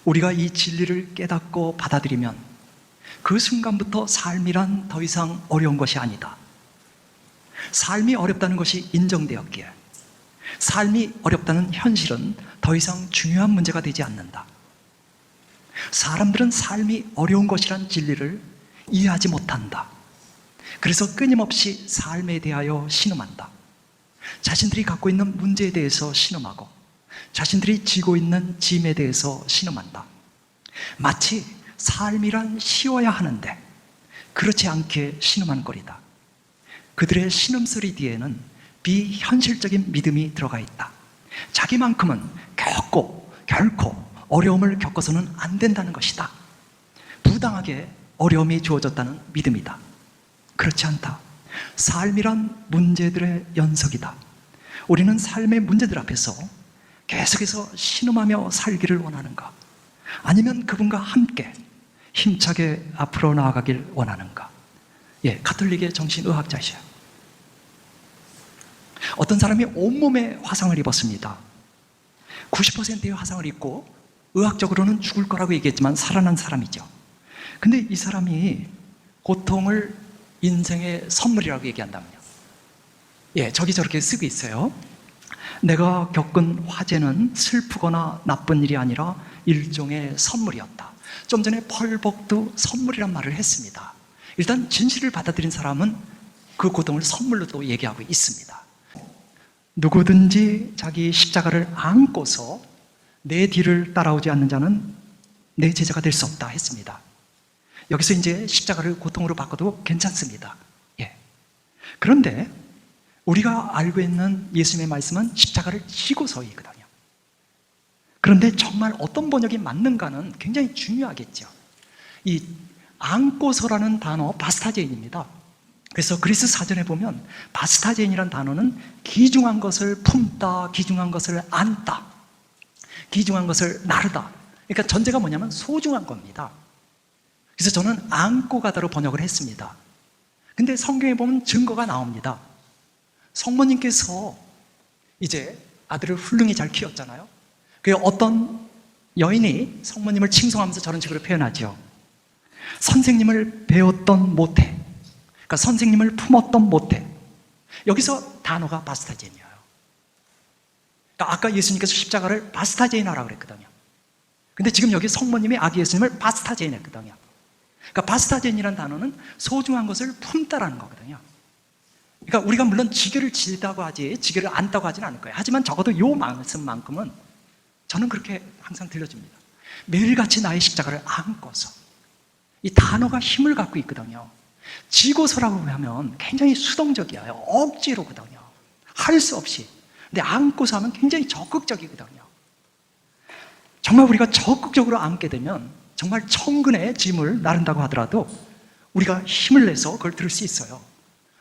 우리가 이 진리를 깨닫고 받아들이면 그 순간부터 삶이란 더 이상 어려운 것이 아니다. 삶이 어렵다는 것이 인정되었기에 삶이 어렵다는 현실은 더 이상 중요한 문제가 되지 않는다. 사람들은 삶이 어려운 것이란 진리를 이해하지 못한다. 그래서 끊임없이 삶에 대하여 신음한다. 자신들이 갖고 있는 문제에 대해서 신음하고 자신들이 지고 있는 짐에 대해서 신음한다. 마치 삶이란 쉬워야 하는데 그렇지 않게 신음하는 꼴이다. 그들의 신음소리 뒤에는 비현실적인 믿음이 들어가 있다. 자기만큼은 결코 어려움을 겪어서는 안 된다는 것이다. 부당하게 어려움이 주어졌다는 믿음이다. 그렇지 않다. 삶이란 문제들의 연속이다. 우리는 삶의 문제들 앞에서 계속해서 신음하며 살기를 원하는가? 아니면 그분과 함께 힘차게 앞으로 나아가길 원하는가? 가톨릭의 정신의학자이셔요. 어떤 사람이 온몸에 화상을 입었습니다. 90%의 화상을 입고 의학적으로는 죽을 거라고 얘기했지만 살아난 사람이죠. 근데 이 사람이 고통을 인생의 선물이라고 얘기한다면요. 저기 저렇게 쓰고 있어요. 내가 겪은 화재는 슬프거나 나쁜 일이 아니라 일종의 선물이었다. 좀 전에 펄벅도 선물이란 말을 했습니다. 일단 진실을 받아들인 사람은 그 고통을 선물로 또 얘기하고 있습니다. 누구든지 자기 십자가를 안고서 내 뒤를 따라오지 않는 자는 내 제자가 될 수 없다 했습니다. 여기서 이제 십자가를 고통으로 바꿔도 괜찮습니다. 그런데 우리가 알고 있는 예수님의 말씀은 십자가를 지고서이거든요. 그런데 정말 어떤 번역이 맞는가는 굉장히 중요하겠죠. 이 안고서라는 단어 바스타제인입니다. 그래서 그리스 사전에 보면 바스타제인이라는 단어는 귀중한 것을 품다, 귀중한 것을 안다, 귀중한 것을 나르다. 그러니까 전제가 뭐냐면 소중한 겁니다. 그래서 저는 안고 가다로 번역을 했습니다. 근데 성경에 보면 증거가 나옵니다. 성모님께서 이제 아들을 훌륭히 잘 키웠잖아요. 그 어떤 여인이 성모님을 칭송하면서 저런 식으로 표현하죠. 선생님을 배웠던 모태, 그러니까 선생님을 품었던 모태. 여기서 단어가 바스타제인이에요. 그러니까 아까 예수님께서 십자가를 바스타제인하라고 그랬거든요. 근데 지금 여기 성모님이 아기 예수님을 바스타제인 했거든요. 그러니까 바스타제인이라는 단어는 소중한 것을 품다라는 거거든요. 그러니까 우리가 물론 지게를 지다고 하지 지게를 안다고 하지는 않을 거예요. 하지만 적어도 이 말씀만큼은 저는 그렇게 항상 들려줍니다. 매일같이 나의 십자가를 안고서. 이 단어가 힘을 갖고 있거든요. 지고서라고 하면 굉장히 수동적이에요. 억지로거든요. 할 수 없이. 근데 안고서 하면 굉장히 적극적이거든요. 정말 우리가 적극적으로 안게 되면 정말 천근의 짐을 나른다고 하더라도 우리가 힘을 내서 그걸 들을 수 있어요.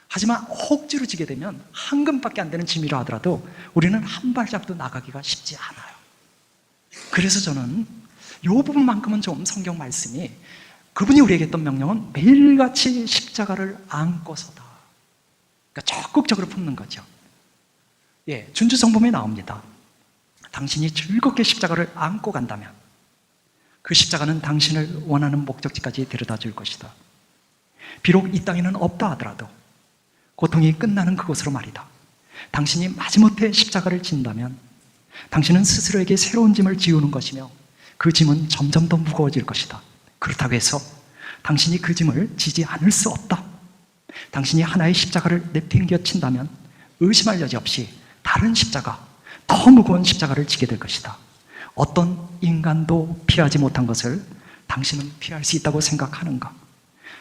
하지만 억지로 지게 되면 한 근밖에 안 되는 짐이라 하더라도 우리는 한 발짝도 나가기가 쉽지 않아요. 그래서 저는 이 부분만큼은 좀 성경 말씀이 그분이 우리에게 했던 명령은 매일같이 십자가를 안고서다. 그러니까 적극적으로 품는 거죠. 준주성범에 나옵니다. 당신이 즐겁게 십자가를 안고 간다면 그 십자가는 당신을 원하는 목적지까지 데려다 줄 것이다. 비록 이 땅에는 없다 하더라도 고통이 끝나는 그곳으로 말이다. 당신이 마지못해 십자가를 진다면 당신은 스스로에게 새로운 짐을 지우는 것이며 그 짐은 점점 더 무거워질 것이다. 그렇다고 해서 당신이 그 짐을 지지 않을 수 없다. 당신이 하나의 십자가를 내팽겨 친다면 의심할 여지 없이 다른 십자가, 더 무거운 십자가를 지게 될 것이다. 어떤 인간도 피하지 못한 것을 당신은 피할 수 있다고 생각하는가?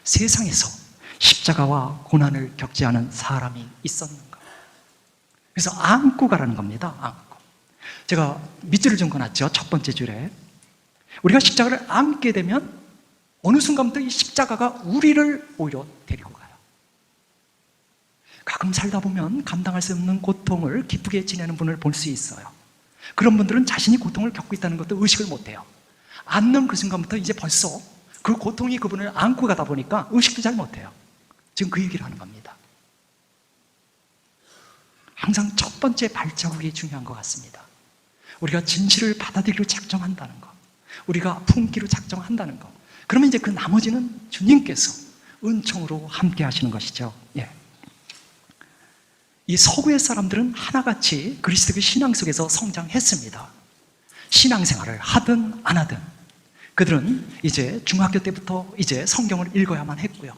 세상에서 십자가와 고난을 겪지 않은 사람이 있었는가? 그래서 안고 가라는 겁니다. 안고. 제가 밑줄을 좀 그어놨죠. 첫 번째 줄에. 우리가 십자가를 안게 되면 어느 순간부터 이 십자가가 우리를 오히려 데리고 가요. 가끔 살다 보면 감당할 수 없는 고통을 기쁘게 지내는 분을 볼 수 있어요. 그런 분들은 자신이 고통을 겪고 있다는 것도 의식을 못해요. 안는 그 순간부터 이제 벌써 그 고통이 그분을 안고 가다 보니까 의식도 잘 못해요. 지금 그 얘기를 하는 겁니다. 항상 첫 번째 발자국이 중요한 것 같습니다. 우리가 진실을 받아들이기로 작정한다는 것. 우리가 품기로 작정한다는 거. 그러면 이제 그 나머지는 주님께서 은총으로 함께 하시는 것이죠. 예. 이 서구의 사람들은 하나같이 그리스도의 신앙 속에서 성장했습니다. 신앙생활을 하든 안 하든 그들은 이제 중학교 때부터 이제 성경을 읽어야만 했고요.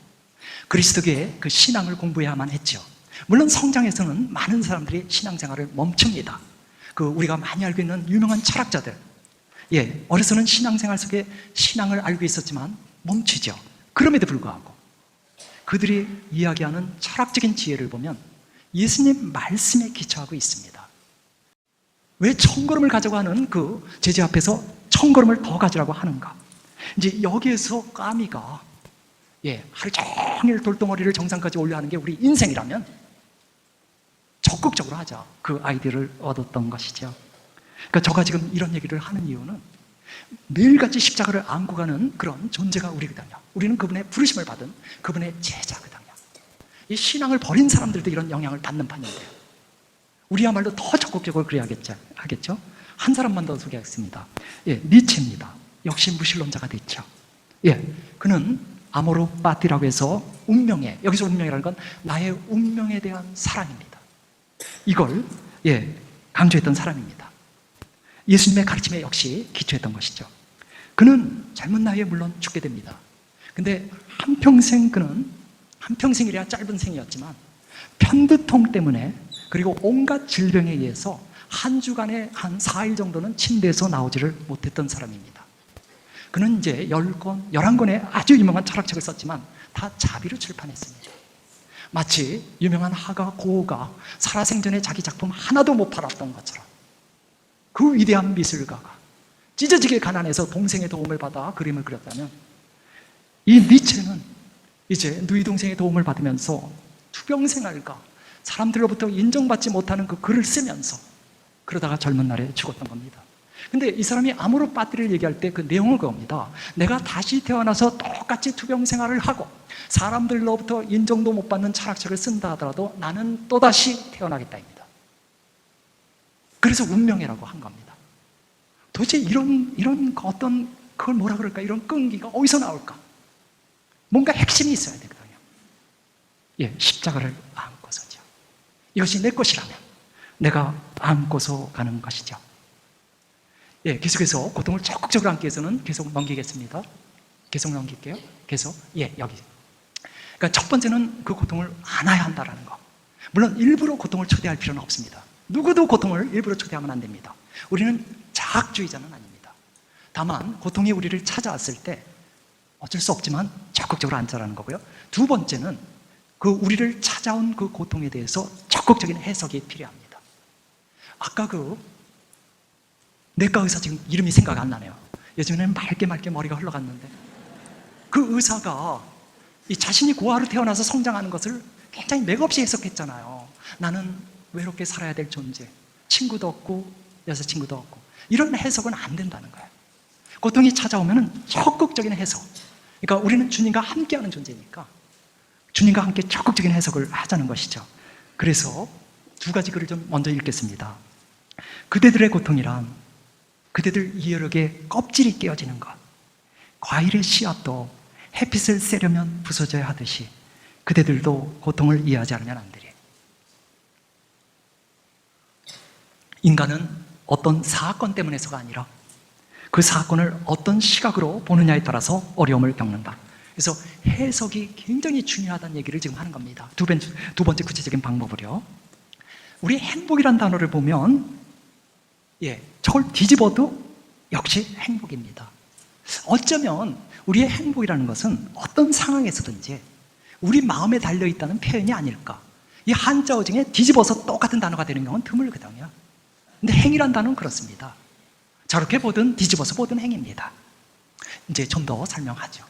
그리스도의 그 신앙을 공부해야만 했죠. 물론 성장에서는 많은 사람들이 신앙생활을 멈춥니다. 그 우리가 많이 알고 있는 유명한 철학자들, 예, 어려서는 신앙생활 속에 신앙을 알고 있었지만 멈추죠. 그럼에도 불구하고 그들이 이야기하는 철학적인 지혜를 보면 예수님 말씀에 기초하고 있습니다. 왜 천걸음을 가자고 하는 그 제자 앞에서 천걸음을 더 가지라고 하는가? 이제 여기에서 까미가 하루 종일 돌덩어리를 정상까지 올려하는 게 우리 인생이라면 적극적으로 하자, 그 아이디어를 얻었던 것이죠. 그러니까 제가 지금 이런 얘기를 하는 이유는 매일같이 십자가를 안고 가는 그런 존재가 우리거든요. 우리는 그분의 부르심을 받은 그분의 제자거든요. 이 신앙을 버린 사람들도 이런 영향을 받는 판인데요. 우리야말로 더 적극적으로 그래야겠죠. 하겠죠? 한 사람만 더 소개하겠습니다. 니체입니다. 역시 무신론자가 됐죠. 그는 아모르 파티라고 해서 운명에, 여기서 운명이라는 건 나의 운명에 대한 사랑입니다. 이걸 강조했던 사람입니다. 예수님의 가르침에 역시 기초했던 것이죠. 그는 젊은 나이에 물론 죽게 됩니다. 근데 한평생이라 짧은 생이었지만 편두통 때문에 그리고 온갖 질병에 의해서 한 주간에 한 4일 정도는 침대에서 나오지를 못했던 사람입니다. 그는 이제 10권, 11권의 아주 유명한 철학책을 썼지만 다 자비로 출판했습니다. 마치 유명한 화가 고흐가 살아생전에 자기 작품 하나도 못 팔았던 것처럼 그 위대한 미술가가 찢어지게 가난해서 동생의 도움을 받아 그림을 그렸다면 이 니체는 이제 누이 동생의 도움을 받으면서 투병생활과 사람들로부터 인정받지 못하는 그 글을 쓰면서 그러다가 젊은 날에 죽었던 겁니다. 근데 이 사람이 아모르 파티를 얘기할 때 그 내용을 그겁니다. 내가 다시 태어나서 똑같이 투병생활을 하고 사람들로부터 인정도 못 받는 철학책을 쓴다 하더라도 나는 또다시 태어나겠다입니다. 그래서 운명이라고 한 겁니다. 도대체 이런 어떤 그걸 뭐라 그럴까? 이런 끈기가 어디서 나올까? 뭔가 핵심이 있어야 되거든요. 십자가를 안고서죠. 이것이 내 것이라면 내가 안고서 가는 것이죠. 계속해서 고통을 적극적으로 안기 위해서는 계속 넘기겠습니다. 계속 넘길게요. 계속. 여기. 그러니까 첫 번째는 그 고통을 안아야 한다는 거. 물론 일부러 고통을 초대할 필요는 없습니다. 누구도 고통을 일부러 초대하면 안 됩니다. 우리는 자학주의자는 아닙니다. 다만 고통이 우리를 찾아왔을 때 어쩔 수 없지만 적극적으로 앉자라는 거고요. 두 번째는 그 우리를 찾아온 그 고통에 대해서 적극적인 해석이 필요합니다. 아까 그 내과 의사 지금 이름이 생각 안 나네요. 예전에는 맑게 머리가 흘러갔는데 그 의사가 이 자신이 고아로 태어나서 성장하는 것을 굉장히 맥없이 해석했잖아요. 나는 외롭게 살아야 될 존재, 친구도 없고 여자친구도 없고, 이런 해석은 안 된다는 거예요. 고통이 찾아오면 적극적인 해석, 그러니까 우리는 주님과 함께하는 존재니까 주님과 함께 적극적인 해석을 하자는 것이죠. 그래서 두 가지 글을 좀 먼저 읽겠습니다. 그대들의 고통이란 그대들 이해력의 껍질이 깨어지는 것, 과일의 씨앗도 햇빛을 쐬려면 부서져야 하듯이 그대들도 고통을 이해하지 않으면 안 되리. 인간은 어떤 사건 때문에서가 아니라 그 사건을 어떤 시각으로 보느냐에 따라서 어려움을 겪는다. 그래서 해석이 굉장히 중요하다는 얘기를 지금 하는 겁니다. 두 번째 구체적인 방법으로요. 우리 행복이란 단어를 보면 저걸 뒤집어도 역시 행복입니다. 어쩌면 우리의 행복이라는 것은 어떤 상황에서든지 우리 마음에 달려있다는 표현이 아닐까. 이 한자어 중에 뒤집어서 똑같은 단어가 되는 경우는 드물거든요. 근데 행이란 단어는 그렇습니다. 저렇게 보든 뒤집어서 보든 행입니다. 이제 좀 더 설명하죠.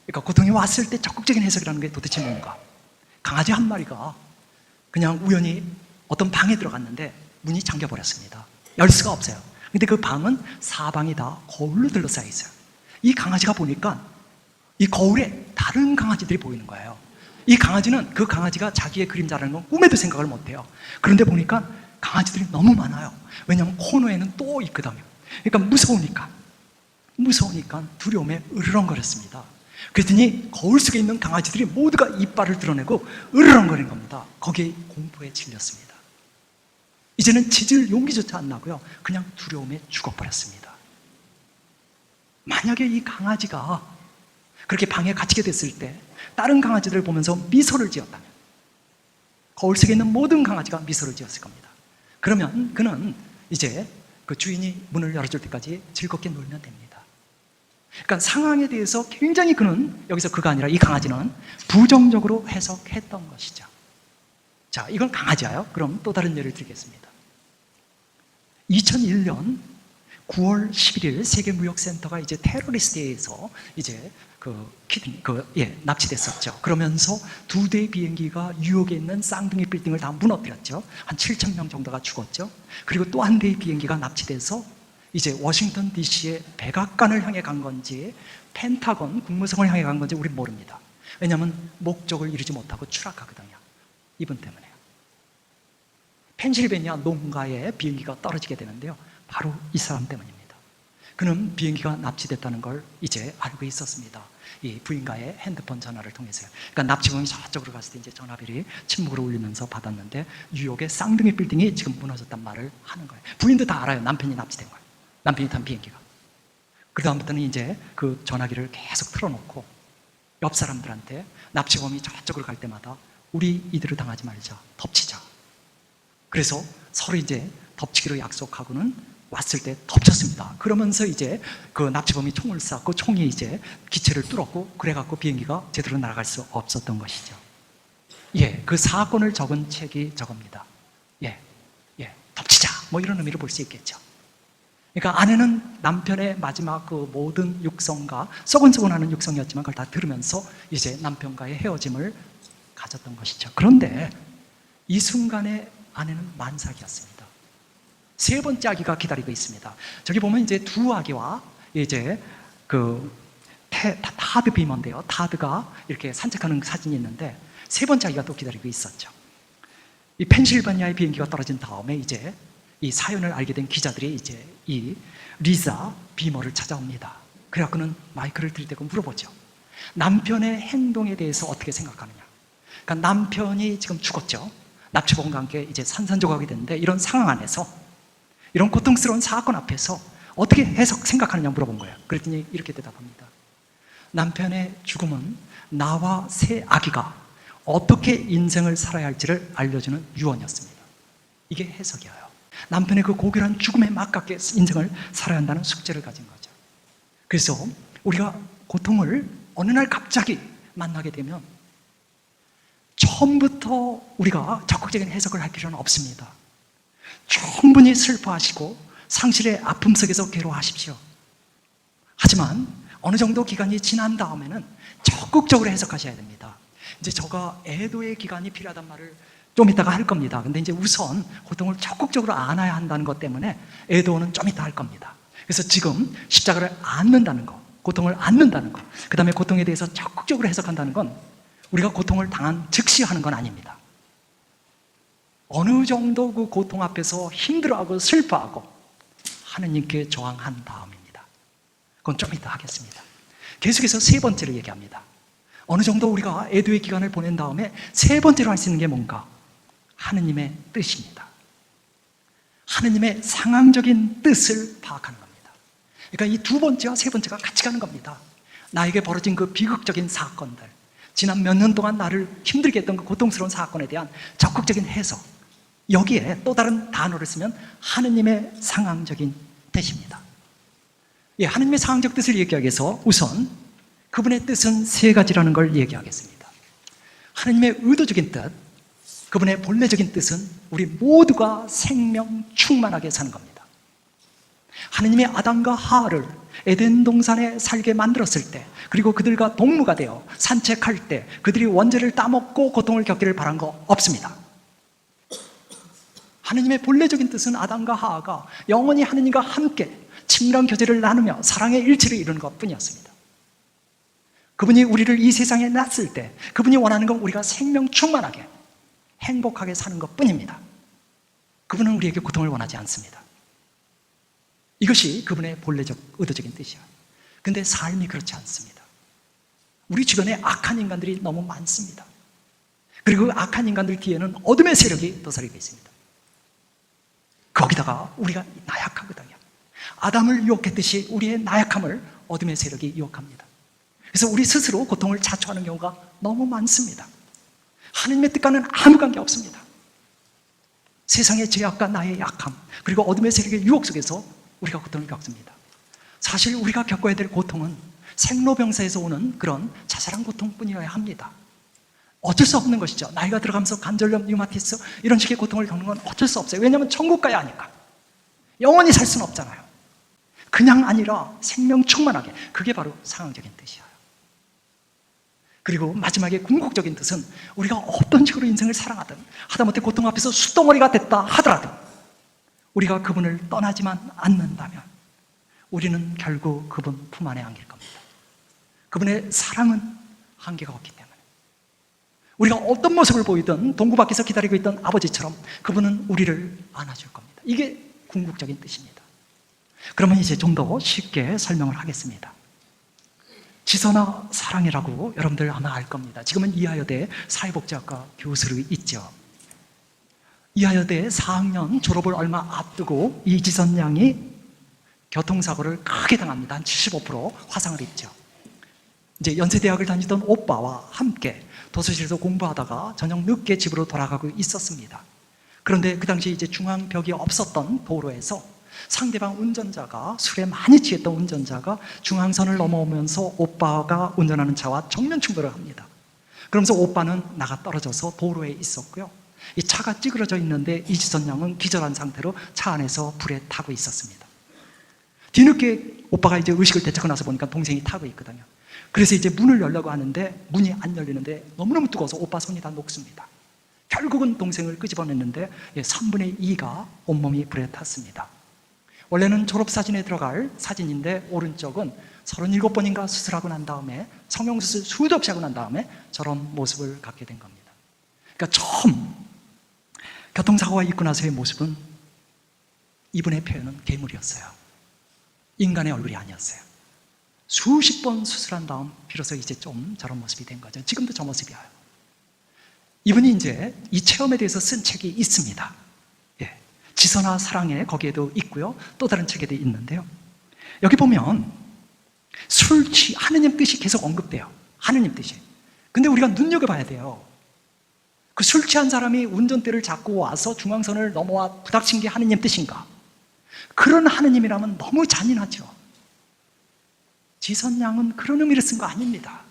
그러니까 고통이 왔을 때 적극적인 해석이라는 게 도대체 뭔가. 강아지 한 마리가 그냥 우연히 어떤 방에 들어갔는데 문이 잠겨버렸습니다. 열 수가 없어요. 근데 그 방은 사방이 다 거울로 둘러싸여 있어요. 이 강아지가 보니까 이 거울에 다른 강아지들이 보이는 거예요. 이 강아지는 그 강아지가 자기의 그림자라는 건 꿈에도 생각을 못해요. 그런데 보니까 강아지들이 너무 많아요. 왜냐하면 코너에는 또 있거든요. 그러니까 무서우니까. 무서우니까 두려움에 으르렁거렸습니다. 그랬더니 거울 속에 있는 강아지들이 모두가 이빨을 드러내고 으르렁거린 겁니다. 거기에 공포에 질렸습니다. 이제는 짖을 용기조차 안 나고요, 그냥 두려움에 죽어버렸습니다. 만약에 이 강아지가 그렇게 방에 갇히게 됐을 때 다른 강아지들을 보면서 미소를 지었다면, 거울 속에 있는 모든 강아지가 미소를 지었을 겁니다. 그러면 그는 이제 그 주인이 문을 열어줄 때까지 즐겁게 놀면 됩니다. 그러니까 상황에 대해서 굉장히 그는, 여기서 그가 아니라 이 강아지는 부정적으로 해석했던 것이죠. 자, 이건 강아지예요. 그럼 또 다른 예를 들겠습니다. 2001년 9월 11일 세계무역센터가 이제 테러리스트에 의해서 이제 납치됐었죠. 그러면서 2대의 비행기가 뉴욕에 있는 쌍둥이 빌딩을 다 무너뜨렸죠. 한 7,000명 정도가 죽었죠. 그리고 또 한 대의 비행기가 납치돼서 이제 워싱턴 DC의 백악관을 향해 간 건지 펜타곤 국무성을 향해 간 건지 우린 모릅니다. 왜냐하면 목적을 이루지 못하고 추락하거든요. 이분 때문에요. 펜실베니아 농가에 비행기가 떨어지게 되는데요, 바로 이 사람 때문입니다. 그는 비행기가 납치됐다는 걸 이제 알고 있었습니다. 이 부인과의 핸드폰 전화를 통해서요. 그러니까 납치범이 저쪽으로 갔을 때 이제 전화벨이 침묵으로 울리면서 받았는데 뉴욕의 쌍둥이 빌딩이 지금 무너졌단 말을 하는 거예요. 부인도 다 알아요. 남편이 납치된 거예요. 남편이 탄 비행기가. 그 다음부터는 이제 그 전화기를 계속 틀어놓고 옆 사람들한테 납치범이 저쪽으로 갈 때마다 우리 이대로 당하지 말자, 덮치자. 그래서 서로 이제 덮치기로 약속하고는 왔을 때 덮쳤습니다. 그러면서 이제 그 납치범이 총을 쐈고 총이 이제 기체를 뚫었고, 그래갖고 비행기가 제대로 날아갈 수 없었던 것이죠. 예, 그 사건을 적은 책이 저겁니다. 덮치자, 뭐 이런 의미로 볼 수 있겠죠. 그러니까 아내는 남편의 마지막 그 모든 육성과 썩은썩은하는 육성이었지만 그걸 다 들으면서 이제 남편과의 헤어짐을 가졌던 것이죠. 그런데 이 순간에 아내는 만삭이었습니다. 세 번째 아기가 기다리고 있습니다. 저기 보면 이제 두 아기와 이제 그 타드 비머인데요, 타드가 이렇게 산책하는 사진이 있는데 세 번째 아기가 또 기다리고 있었죠. 이 펜실바니아의 비행기가 떨어진 다음에 이제 이 사연을 알게 된 기자들이 이제 이 리사 비머를 찾아옵니다. 그래갖고는 마이크를 들이대고 물어보죠. 남편의 행동에 대해서 어떻게 생각하느냐. 그러니까 남편이 지금 죽었죠. 납치범과 함께 이제 산산조각이 됐는데 이런 상황 안에서, 이런 고통스러운 사건 앞에서 어떻게 생각하느냐 물어본 거예요. 그랬더니 이렇게 대답합니다. 남편의 죽음은 나와 새 아기가 어떻게 인생을 살아야 할지를 알려주는 유언이었습니다. 이게 해석이에요. 남편의 그 고결한 죽음에 맞게 인생을 살아야 한다는 숙제를 가진 거죠. 그래서 우리가 고통을 어느 날 갑자기 만나게 되면 처음부터 우리가 적극적인 해석을 할 필요는 없습니다. 충분히 슬퍼하시고 상실의 아픔 속에서 괴로워하십시오. 하지만 어느 정도 기간이 지난 다음에는 적극적으로 해석하셔야 됩니다. 이제 저가 애도의 기간이 필요하단 말을 좀 이따가 할 겁니다. 근데 이제 우선 고통을 적극적으로 안아야 한다는 것 때문에 애도는 좀 이따 할 겁니다. 그래서 지금 십자가를 안는다는 거, 고통을 안는다는 거, 그 다음에 고통에 대해서 적극적으로 해석한다는 건 우리가 고통을 당한 즉시 하는 건 아닙니다. 어느 정도 그 고통 앞에서 힘들어하고 슬퍼하고 하느님께 저항한 다음입니다. 그건 좀 이따 하겠습니다. 계속해서 세 번째를 얘기합니다. 어느 정도 우리가 애도의 기간을 보낸 다음에 세 번째로 할 수 있는 게 뭔가? 하느님의 뜻입니다. 하느님의 상황적인 뜻을 파악하는 겁니다. 그러니까 이 두 번째와 세 번째가 같이 가는 겁니다. 나에게 벌어진 그 비극적인 사건들, 지난 몇 년 동안 나를 힘들게 했던 그 고통스러운 사건에 대한 적극적인 해석, 여기에 또 다른 단어를 쓰면 하느님의 상황적인 뜻입니다. 하느님의 상황적 뜻을 얘기하기 위해서 우선 그분의 뜻은 세 가지라는 걸 얘기하겠습니다. 하느님의 의도적인 뜻, 그분의 본래적인 뜻은 우리 모두가 생명 충만하게 사는 겁니다. 하느님이 아담과 하와를 에덴 동산에 살게 만들었을 때, 그리고 그들과 동무가 되어 산책할 때 그들이 원죄를 따먹고 고통을 겪기를 바란 거 없습니다. 하느님의 본래적인 뜻은 아담과 하와가 영원히 하느님과 함께 친밀한 교제를 나누며 사랑의 일치를 이루는 것뿐이었습니다. 그분이 우리를 이 세상에 놨을 때 그분이 원하는 건 우리가 생명 충만하게 행복하게 사는 것뿐입니다. 그분은 우리에게 고통을 원하지 않습니다. 이것이 그분의 본래적 의도적인 뜻이야. 근데 삶이 그렇지 않습니다. 우리 주변에 악한 인간들이 너무 많습니다. 그리고 그 악한 인간들 뒤에는 어둠의 세력이 도사리고 있습니다. 거기다가 우리가 나약하거든요. 아담을 유혹했듯이 우리의 나약함을 어둠의 세력이 유혹합니다. 그래서 우리 스스로 고통을 자초하는 경우가 너무 많습니다. 하느님의 뜻과는 아무 관계 없습니다. 세상의 죄악과 나의 약함, 그리고 어둠의 세력의 유혹 속에서 우리가 고통을 겪습니다. 사실 우리가 겪어야 될 고통은 생로병사에서 오는 그런 자잘한 고통뿐이어야 합니다. 어쩔 수 없는 것이죠. 나이가 들어가면서 관절염, 류마티스 이런 식의 고통을 겪는 건 어쩔 수 없어요. 왜냐하면 천국 가야 하니까. 영원히 살 수는 없잖아요. 그냥 아니라 생명 충만하게. 그게 바로 상황적인 뜻이에요. 그리고 마지막에 궁극적인 뜻은 우리가 어떤 식으로 인생을 살아가든 하다못해 고통 앞에서 숫덩어리가 됐다 하더라도 우리가 그분을 떠나지만 않는다면 우리는 결국 그분 품 안에 안길 겁니다. 그분의 사랑은 한계가 없기 때문에 우리가 어떤 모습을 보이든 동구 밖에서 기다리고 있던 아버지처럼 그분은 우리를 안아줄 겁니다. 이게 궁극적인 뜻입니다. 그러면 이제 좀 더 쉽게 설명을 하겠습니다. 지선아 사랑이라고 여러분들 아마 알 겁니다. 지금은 이하여대 사회복지학과 교수로 있죠. 이하여대 4학년 졸업을 얼마 앞두고 이지선 양이 교통사고를 크게 당합니다. 한 75% 화상을 입죠. 이제 연세대학을 다니던 오빠와 함께 도서실에서 공부하다가 저녁 늦게 집으로 돌아가고 있었습니다. 그런데 그 당시 이제 중앙벽이 없었던 도로에서 상대방 운전자가 술에 많이 취했던 운전자가 중앙선을 넘어오면서 오빠가 운전하는 차와 정면 충돌을 합니다. 그러면서 오빠는 나가 떨어져서 도로에 있었고요. 이 차가 찌그러져 있는데 이지선 양은 기절한 상태로 차 안에서 불에 타고 있었습니다. 뒤늦게 오빠가 이제 의식을 되찾고 나서 보니까 동생이 타고 있거든요. 그래서 이제 문을 열려고 하는데 문이 안 열리는데 너무너무 뜨거워서 오빠 손이 다 녹습니다. 결국은 동생을 끄집어냈는데 3분의 2가 온몸이 불에 탔습니다. 원래는 졸업사진에 들어갈 사진인데 오른쪽은 37번인가 수술하고 난 다음에 성형수술 수도 없이 하고 난 다음에 저런 모습을 갖게 된 겁니다. 그러니까 처음 교통사고가 있고 나서의 모습은 이분의 표현은 괴물이었어요. 인간의 얼굴이 아니었어요. 수십 번 수술한 다음 비로소 이제 좀 저런 모습이 된 거죠. 지금도 저 모습이에요. 이분이 이제 이 체험에 대해서 쓴 책이 있습니다. 지선아 사랑에 거기에도 있고요. 또 다른 책에도 있는데요. 여기 보면 하느님 뜻이 계속 언급돼요. 하느님 뜻이. 근데 우리가 눈여겨봐야 돼요. 그 술 취한 사람이 운전대를 잡고 와서 중앙선을 넘어와 부닥친 게 하느님 뜻인가? 그런 하느님이라면 너무 잔인하죠. 지선 양은 그런 의미를 쓴 거 아닙니다.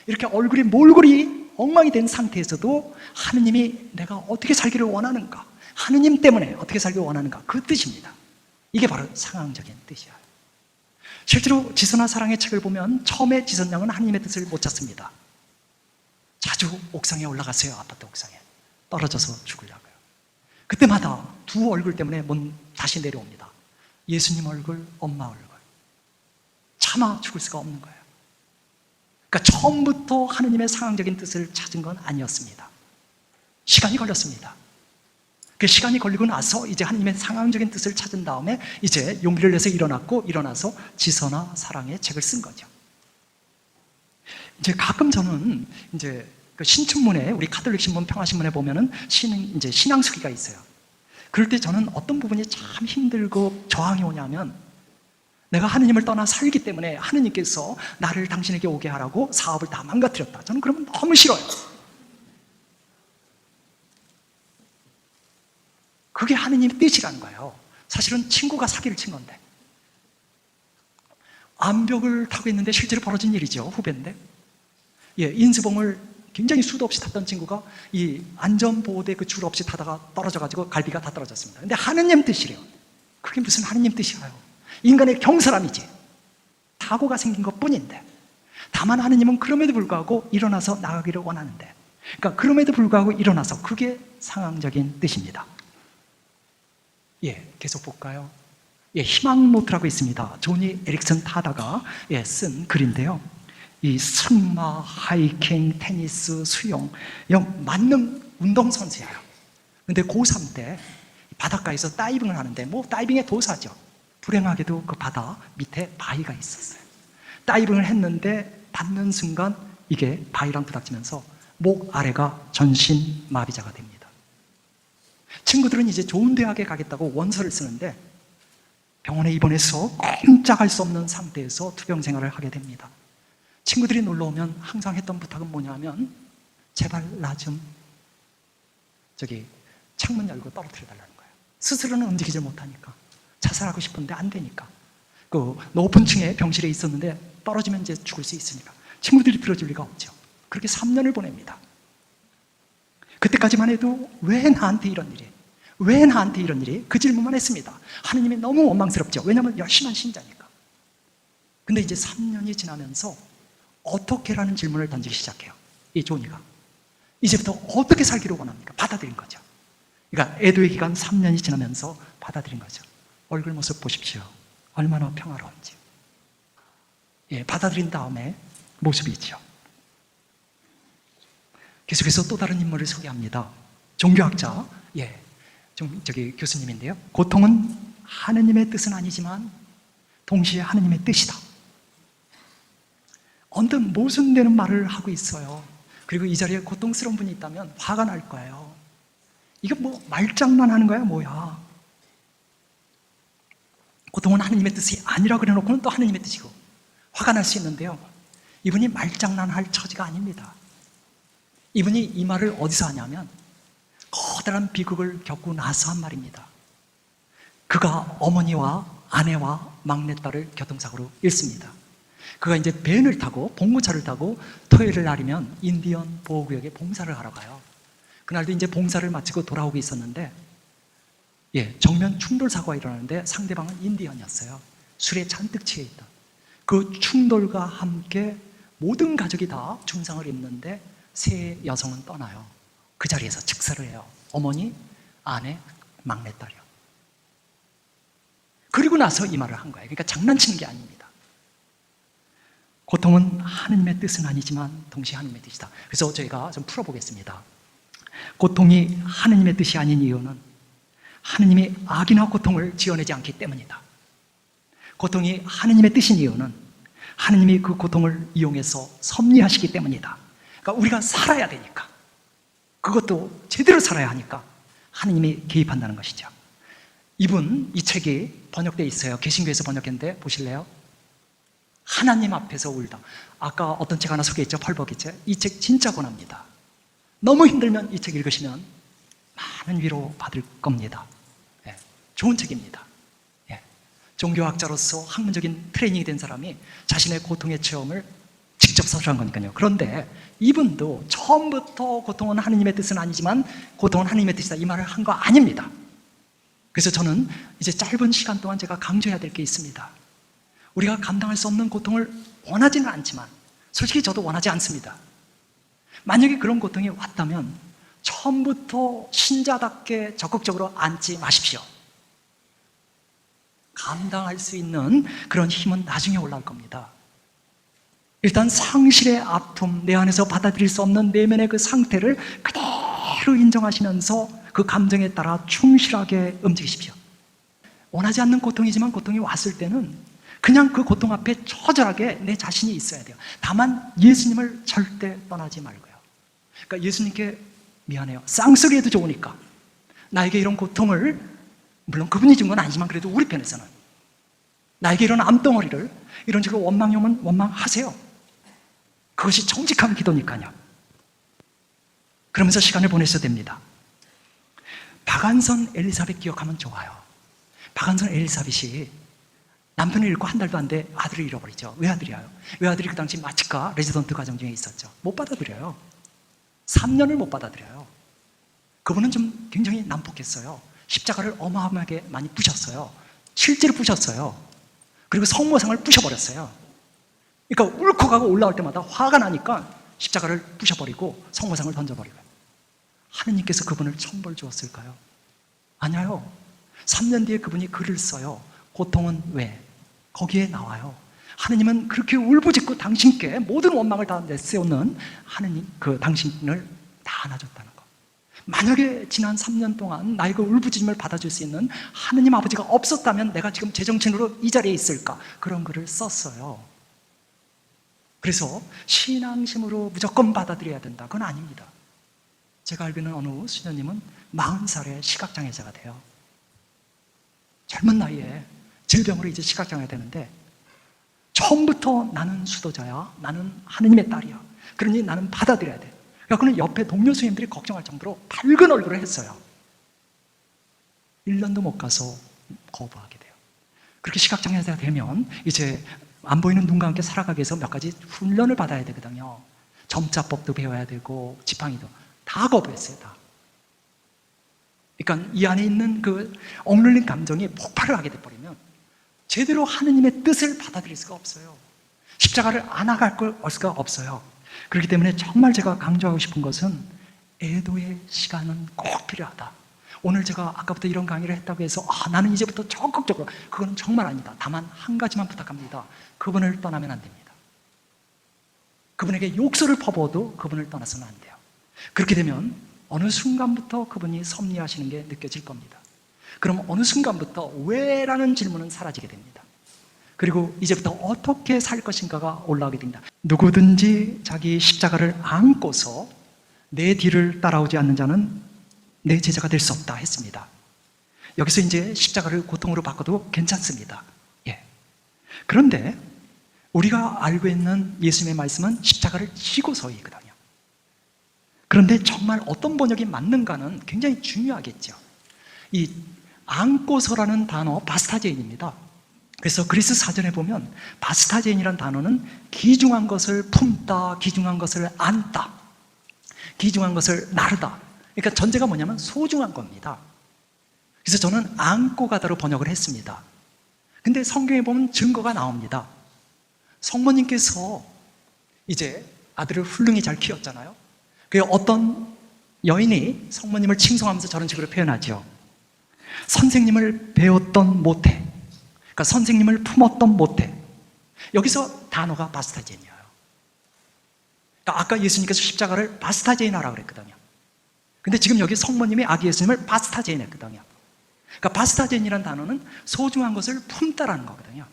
이렇게 얼굴이 몰골이 엉망이 된 상태에서도 하느님이 내가 어떻게 살기를 원하는가? 하느님 때문에 어떻게 살기를 원하는가? 그 뜻입니다. 이게 바로 상황적인 뜻이야. 실제로 지선아 사랑의 책을 보면 처음에 지선 양은 하느님의 뜻을 못 찾습니다. 자주 옥상에 올라갔어요. 아파트 옥상에. 떨어져서 죽으려고요. 그때마다 두 얼굴 때문에 다시 내려옵니다. 예수님 얼굴, 엄마 얼굴. 차마 죽을 수가 없는 거예요. 그러니까 처음부터 하느님의 상황적인 뜻을 찾은 건 아니었습니다. 시간이 걸렸습니다. 그 시간이 걸리고 나서 이제 하느님의 상황적인 뜻을 찾은 다음에 이제 용기를 내서 일어나서 지선아 사랑의 책을 쓴 거죠. 이제 가끔 저는 이제 그 신춘문예, 우리 가톨릭 신문, 평화신문에 보면은 이제 신앙수기가 있어요. 그럴 때 저는 어떤 부분이 참 힘들고 저항이 오냐면 내가 하느님을 떠나 살기 때문에 하느님께서 나를 당신에게 오게 하라고 사업을 다 망가뜨렸다. 저는 그러면 너무 싫어요. 그게 하느님의 뜻이라는 거예요. 사실은 친구가 사기를 친 건데. 암벽을 타고 있는데 실제로 벌어진 일이죠. 후배인데. 인수봉을 굉장히 수도 없이 탔던 친구가 이 안전보호대 그 줄 없이 타다가 떨어져가지고 갈비가 다 떨어졌습니다. 근데 하느님 뜻이래요. 그게 무슨 하느님 뜻이에요? 인간의 경솔함이지. 사고가 생긴 것 뿐인데. 다만 하느님은 그럼에도 불구하고 일어나서 나가기를 원하는데. 그러니까 그럼에도 불구하고 일어나서 그게 상황적인 뜻입니다. 계속 볼까요? 희망 노트라고 있습니다. 조니 에릭슨 타다가 쓴 글인데요. 이 승마, 하이킹, 테니스, 수영, 만능 운동선수예요. 근데 고3 때 바닷가에서 다이빙을 하는데 다이빙의 도사죠. 불행하게도 그 바다 밑에 바위가 있었어요. 다이빙을 했는데 닿는 순간 이게 바위랑 부닥치면서 목 아래가 전신 마비자가 됩니다. 친구들은 이제 좋은 대학에 가겠다고 원서를 쓰는데 병원에 입원해서 꼼짝할 수 없는 상태에서 투병 생활을 하게 됩니다. 친구들이 놀러 오면 항상 했던 부탁은 뭐냐면 제발 나 좀 창문 열고 떨어뜨려 달라는 거예요. 스스로는 움직이지 못하니까, 자살하고 싶은데 안 되니까, 그 높은 층에 병실에 있었는데 떨어지면 이제 죽을 수 있으니까 친구들이 들어줄 리가 없죠. 그렇게 3년을 보냅니다. 그때까지만 해도 왜 나한테 이런 일이? 왜 나한테 이런 일이? 그 질문만 했습니다. 하느님이 너무 원망스럽죠. 왜냐하면 열심한 신자니까. 근데 이제 3년이 지나면서 어떻게라는 질문을 던지기 시작해요. 이 조니가. 이제부터 어떻게 살기를 원합니까? 받아들인 거죠. 그러니까 애도의 기간 3년이 지나면서 받아들인 거죠. 얼굴 모습 보십시오. 얼마나 평화로운지. 예, 받아들인 다음에 모습이 있죠. 계속해서 또 다른 인물을 소개합니다. 종교학자, 교수님인데요. 고통은 하느님의 뜻은 아니지만 동시에 하느님의 뜻이다. 언뜻 모순되는 말을 하고 있어요. 그리고 이 자리에 고통스러운 분이 있다면 화가 날 거예요. 이거 뭐 말장난하는 거야 뭐야. 고통은 하느님의 뜻이 아니라 그래놓고는 또 하느님의 뜻이고 화가 날 수 있는데요. 이분이 말장난할 처지가 아닙니다. 이분이 이 말을 어디서 하냐면 커다란 비극을 겪고 나서 한 말입니다. 그가 어머니와 아내와 막내딸을 교통사고로 잃습니다. 그가 이제 밴을 타고 봉고차를 타고 토요일 날이면 인디언 보호구역에 봉사를 하러 가요. 그날도 이제 봉사를 마치고 돌아오고 있었는데 정면 충돌 사고가 일어나는데 상대방은 인디언이었어요. 술에 잔뜩 취해 있던. 그 충돌과 함께 모든 가족이 다 중상을 입는데 세 여성은 떠나요. 그 자리에서 즉사를 해요. 어머니, 아내, 막내딸이요. 그리고 나서 이 말을 한 거예요. 그러니까 장난치는 게 아닙니다. 고통은 하느님의 뜻은 아니지만 동시에 하느님의 뜻이다. 그래서 저희가 좀 풀어보겠습니다. 고통이 하느님의 뜻이 아닌 이유는 하느님이 악이나 고통을 지어내지 않기 때문이다. 고통이 하느님의 뜻인 이유는 하느님이 그 고통을 이용해서 섭리하시기 때문이다. 그러니까 우리가 살아야 되니까, 그것도 제대로 살아야 하니까 하느님이 개입한다는 것이죠. 이 책이 번역되어 있어요. 개신교에서 번역했는데 보실래요? 하나님 앞에서 울다. 아까 어떤 책 하나 소개했죠? 펄벅이책. 이 책 진짜 권합니다. 너무 힘들면 이 책 읽으시면 많은 위로 받을 겁니다. 좋은 책입니다. 종교학자로서 학문적인 트레이닝이 된 사람이 자신의 고통의 체험을 직접 서술한 거니까요. 그런데 이분도 처음부터 고통은 하느님의 뜻은 아니지만 고통은 하느님의 뜻이다 이 말을 한 거 아닙니다. 그래서 저는 이제 짧은 시간 동안 제가 강조해야 될 게 있습니다. 우리가 감당할 수 없는 고통을 원하지는 않지만 솔직히 저도 원하지 않습니다. 만약에 그런 고통이 왔다면 처음부터 신자답게 적극적으로 앉지 마십시오. 감당할 수 있는 그런 힘은 나중에 올라올 겁니다. 일단 상실의 아픔, 내 안에서 받아들일 수 없는 내면의 그 상태를 그대로 인정하시면서 그 감정에 따라 충실하게 움직이십시오. 원하지 않는 고통이지만 고통이 왔을 때는 그냥 그 고통 앞에 처절하게 내 자신이 있어야 돼요. 다만 예수님을 절대 떠나지 말고요. 그러니까 예수님께 미안해요. 쌍소리해도 좋으니까 나에게 이런 고통을, 물론 그분이 준 건 아니지만 그래도 우리 편에서는 나에게 이런 암덩어리를 이런 식으로 원망하면 원망하세요. 그것이 정직한 기도니까요. 그러면서 시간을 보내셔도 됩니다. 박안선 엘리사벳 기억하면 좋아요. 박안선 엘리사벳이 남편을 잃고 한 달도 안 돼 아들을 잃어버리죠. 외아들이에요. 외아들이 그 당시 마치카 레지던트 과정 중에 있었죠. 못 받아들여요. 3년을 못 받아들여요. 그분은 좀 굉장히 난폭했어요. 십자가를 어마어마하게 많이 부셨어요. 실제로 부셨어요. 그리고 성모상을 부셔버렸어요. 그러니까 울컥하고 올라올 때마다 화가 나니까 십자가를 부셔버리고 성모상을 던져버리고요. 하느님께서 그분을 천벌 주었을까요? 아니요. 3년 뒤에 그분이 글을 써요. 고통은 왜? 거기에 나와요. 하느님은 그렇게 울부짖고 당신께 모든 원망을 다 내세우는 하느님, 당신을 다 안아줬다는 거. 만약에 지난 3년 동안 나의 그 울부짖음을 받아줄 수 있는 하느님 아버지가 없었다면 내가 지금 제정신으로 이 자리에 있을까? 그런 글을 썼어요. 그래서 신앙심으로 무조건 받아들여야 된다. 그건 아닙니다. 제가 알고 있는 어느 수녀님은 40살에 시각장애자가 돼요. 젊은 나이에 질병으로 이제 시각장애가 되는데 처음부터 나는 수도자야, 나는 하느님의 딸이야, 그러니 나는 받아들여야 돼. 그래서 옆에 동료 수님들이 걱정할 정도로 밝은 얼굴을 했어요. 1년도 못 가서 거부하게 돼요. 그렇게 시각장애자가 되면 이제 안 보이는 눈과 함께 살아가기 위해서 몇 가지 훈련을 받아야 되거든요. 점자법도 배워야 되고 지팡이도 다 거부했어요. 다. 그러니까 이 안에 있는 그 억눌린 감정이 폭발을 하게 돼버리면 제대로 하느님의 뜻을 받아들일 수가 없어요. 십자가를 안아갈 수가 없어요. 그렇기 때문에 정말 제가 강조하고 싶은 것은 애도의 시간은 꼭 필요하다. 오늘 제가 아까부터 이런 강의를 했다고 해서 나는 이제부터 적극적으로, 그건 정말 아니다. 다만 한 가지만 부탁합니다. 그분을 떠나면 안 됩니다. 그분에게 욕설을 퍼부어도 그분을 떠나서는 안 돼요. 그렇게 되면 어느 순간부터 그분이 섭리하시는 게 느껴질 겁니다. 그럼 어느 순간부터 왜? 라는 질문은 사라지게 됩니다. 그리고 이제부터 어떻게 살 것인가가 올라오게 됩니다. 누구든지 자기 십자가를 안고서 내 뒤를 따라오지 않는 자는 내 제자가 될 수 없다 했습니다. 여기서 이제 십자가를 고통으로 바꿔도 괜찮습니다. 예. 그런데 우리가 알고 있는 예수님의 말씀은 십자가를 지고서이거든요. 그런데 정말 어떤 번역이 맞는가는 굉장히 중요하겠죠. 이 안고서라는 단어 바스타제인입니다. 그래서 그리스 사전에 보면 바스타제인이라는 단어는 귀중한 것을 품다, 귀중한 것을 안다, 귀중한 것을 나르다. 그러니까 전제가 뭐냐면 소중한 겁니다. 그래서 저는 안고 가다로 번역을 했습니다. 근데 성경에 보면 증거가 나옵니다. 성모님께서 이제 아들을 훌륭히 잘 키웠잖아요. 그 어떤 여인이 성모님을 칭송하면서 저런 식으로 표현하죠. 선생님을 배웠던 모태, 그러니까 선생님을 품었던 모태. 여기서 단어가 바스타제인이에요. 그러니까 아까 예수님께서 십자가를 바스타제인하라고 그랬거든요. 근데 지금 여기 성모님이 아기 예수님을 바스타제인 했거든요. 그러니까 바스타제인이라는 단어는 소중한 것을 품다라는 거거든요.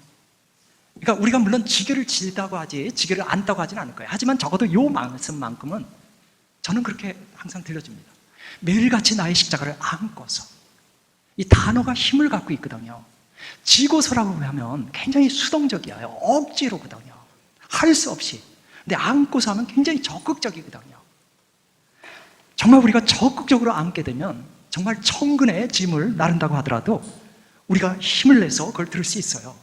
그러니까 우리가 물론 지게를 질다고 하지 지게를 안다고 하지는 않을 거예요. 하지만 적어도 요 말씀만큼은 저는 그렇게 항상 들려줍니다. 매일같이 나의 십자가를 안고서. 이 단어가 힘을 갖고 있거든요. 지고서라고 하면 굉장히 수동적이에요. 억지로거든요. 할 수 없이. 근데 안고서 하면 굉장히 적극적이거든요. 정말 우리가 적극적으로 안게 되면 정말 천근의 짐을 나른다고 하더라도 우리가 힘을 내서 그걸 들을 수 있어요.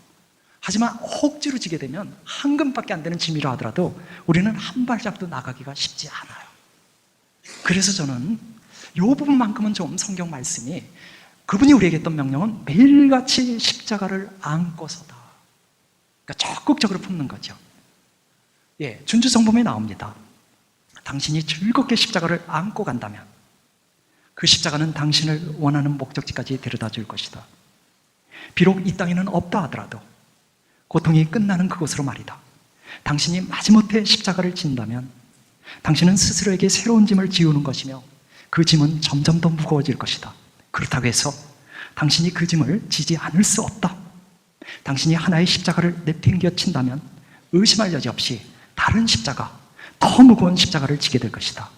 하지만 억지로 지게 되면 한 근밖에 안 되는 짐이라 하더라도 우리는 한 발짝도 나가기가 쉽지 않아요. 그래서 저는 이 부분만큼은 좀 성경 말씀이 그분이 우리에게 했던 명령은 매일같이 십자가를 안고서다. 그러니까 적극적으로 품는 거죠. 예, 준주성범에 나옵니다. 당신이 즐겁게 십자가를 안고 간다면 그 십자가는 당신을 원하는 목적지까지 데려다 줄 것이다. 비록 이 땅에는 없다 하더라도 고통이 끝나는 그곳으로 말이다. 당신이 마지못해 십자가를 진다면 당신은 스스로에게 새로운 짐을 지우는 것이며 그 짐은 점점 더 무거워질 것이다. 그렇다고 해서 당신이 그 짐을 지지 않을 수 없다. 당신이 하나의 십자가를 내팽겨 친다면 의심할 여지 없이 다른 십자가, 더 무거운 십자가를 지게 될 것이다.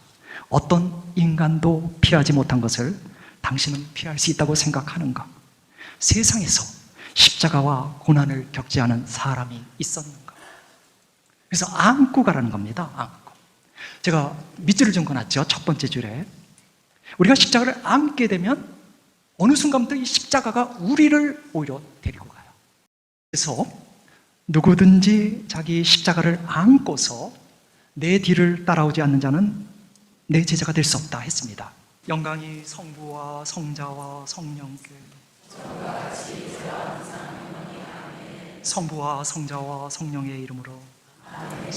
어떤 인간도 피하지 못한 것을 당신은 피할 수 있다고 생각하는가? 세상에서 십자가와 고난을 겪지 않은 사람이 있었는가? 그래서 안고 가라는 겁니다. 안고. 제가 밑줄을 좀 그어놨죠. 첫 번째 줄에. 우리가 십자가를 안게 되면 어느 순간부터 이 십자가가 우리를 오히려 데리고 가요. 그래서 누구든지 자기 십자가를 안고서 내 뒤를 따라오지 않는 자는 내 제자가 될 수 없다 했습니다. 영광이 성부와 성자와 성령께 성부와 성자와 성령의 이름으로 아멘.